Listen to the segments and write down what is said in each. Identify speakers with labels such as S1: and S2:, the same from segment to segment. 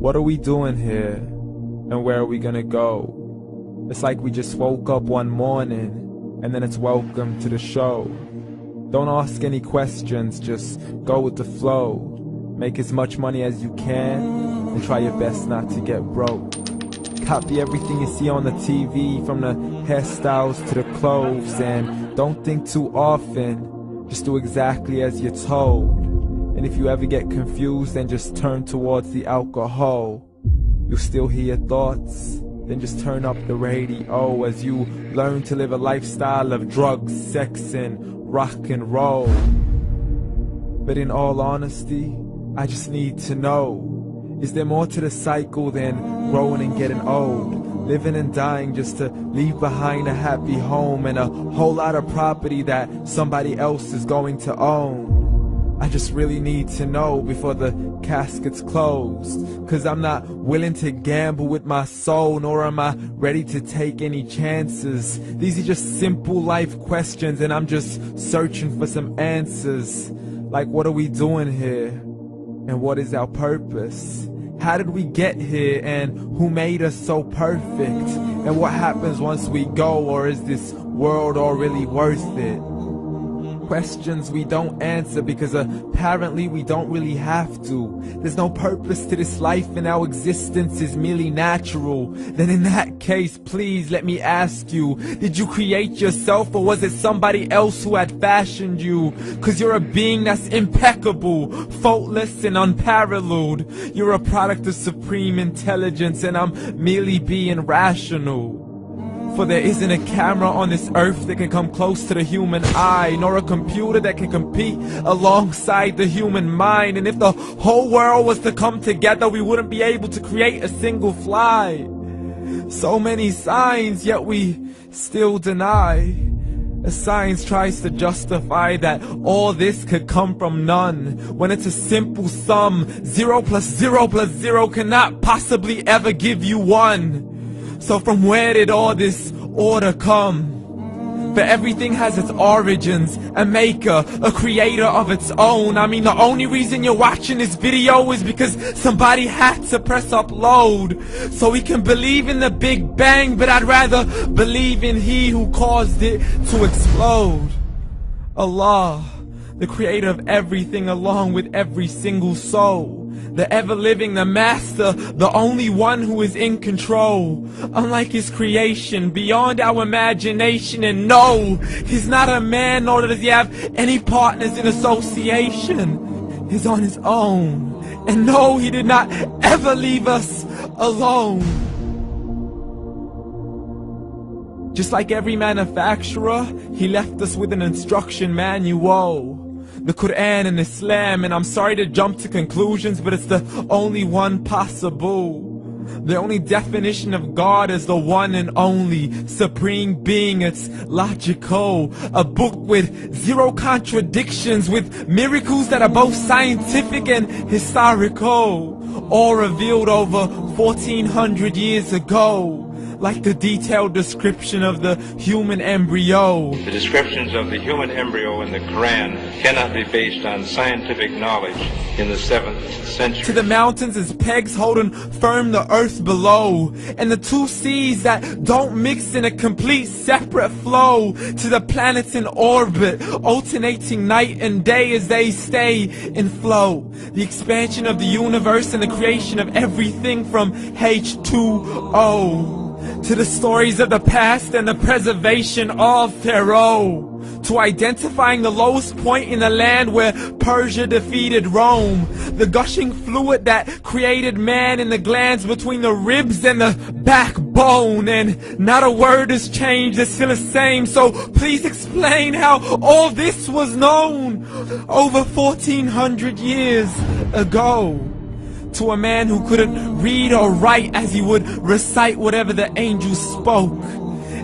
S1: What are we doing here? And where are we gonna go? It's like we just woke up one morning, and then it's welcome to the show. Don't ask any questions, just go with the flow. Make as much money as you can, and try your best not to get broke. Copy everything you see on the TV, from the hairstyles to the clothes, and don't think too often, just do exactly as you're told. And if you ever get confused, then just turn towards the alcohol. You'll still hear your thoughts, then just turn up the radio as you learn to live a lifestyle of drugs, sex, and rock and roll. But in all honesty, I just need to know, is there more to the cycle than growing and getting old? Living and dying just to leave behind a happy home and a whole lot of property that somebody else is going to own. I just really need to know before the casket's closed, 'cause I'm not willing to gamble with my soul, nor am I ready to take any chances. These are just simple life questions, and I'm just searching for some answers. Like, what are we doing here? And what is our purpose? How did we get here, and who made us so perfect? And what happens once we go, or is this world all really worth it? Questions we don't answer because apparently we don't really have to. There's no purpose to this life and our existence is merely natural. Then in that case, please let me ask you, did you create yourself, or was it somebody else who had fashioned you? 'Cause you're a being that's impeccable, faultless and unparalleled. You're a product of supreme intelligence, and I'm merely being rational. For there isn't a camera on this earth that can come close to the human eye, nor a computer that can compete alongside the human mind. And if the whole world was to come together, we wouldn't be able to create a single fly. So many signs, yet we still deny. As science tries to justify that all this could come from none, when it's a simple sum. 0 plus 0 plus 0 cannot possibly ever give you 1. So from where did all this order come? For everything has its origins, a maker, a creator of its own. I mean, the only reason you're watching this video is because somebody had to press upload. So we can believe in the Big Bang, but I'd rather believe in He who caused it to explode. Allah, the creator of everything, along with every single soul. The ever-living, the master, the only one who is in control. Unlike his creation, beyond our imagination. And no, he's not a man, nor does he have any partners in association. He's on his own. And no, he did not ever leave us alone. Just like every manufacturer, he left us with an instruction manual. The Quran and Islam, and I'm sorry to jump to conclusions, but it's the only one possible. The only definition of God is the one and only supreme being. It's logical, a book with 0 contradictions, with miracles that are both scientific and historical, all revealed over 1400 years ago. Like the detailed description of the human embryo.
S2: The descriptions of the human embryo in the Quran cannot be based on scientific knowledge in the 7th century.
S1: To the mountains as pegs holding firm the earth below, and the 2 seas that don't mix in a complete separate flow. To the planets in orbit, alternating night and day as they stay in flow. The expansion of the universe and the creation of everything from H2O. To the stories of the past and the preservation of Pharaoh. To identifying the lowest point in the land where Persia defeated Rome. The gushing fluid that created man in the glands between the ribs and the backbone. And not a word has changed, it's still the same. So please explain how all this was known over 1400 years ago. To a man who couldn't read or write, as he would recite whatever the angels spoke.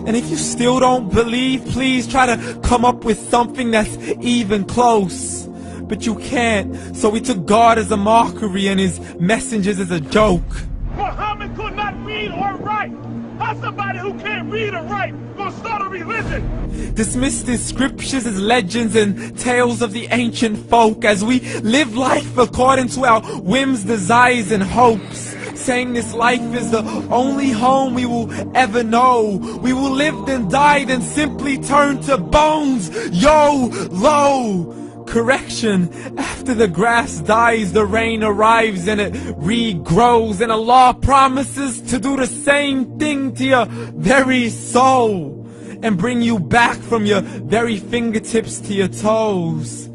S1: And if you still don't believe, please try to come up with something that's even close. But you can't, so we took God as a mockery and his messengers as a joke.
S3: Muhammad could not read or write. How somebody who can't read or write gonna start a religion?
S1: Dismissed his scriptures as legends and tales of the ancient folk, as we live life according to our whims, desires, and hopes. saying this life is the only home we will ever know. We will live then die, then simply turn to bones. YOLO! Correction, after the grass dies, the rain arrives and it regrows, and Allah promises to do the same thing to your very soul and bring you back from your very fingertips to your toes,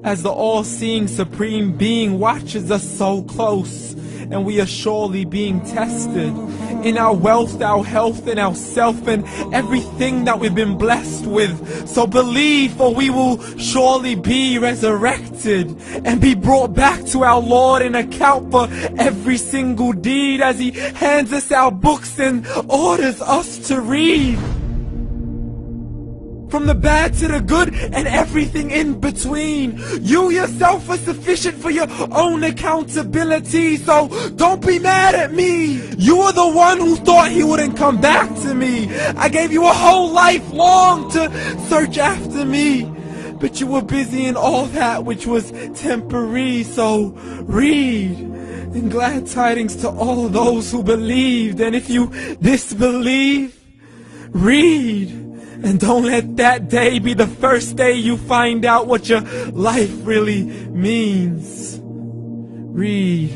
S1: as the all-seeing supreme being watches us so close, and we are surely being tested in our wealth, our health, and our self, and everything that we've been blessed with. So believe, for we will surely be resurrected and be brought back to our Lord and account for every single deed, as He hands us our books and orders us to read. From the bad to the good and everything in between. You yourself are sufficient for your own accountability, so don't be mad at me. You are the one who thought He wouldn't come back to me. I gave you a whole life long to search after me, but you were busy in all that which was temporary. So read, and glad tidings to all those who believed. And if you disbelieve, read. And don't let that day be the first day you find out what your life really means. Read.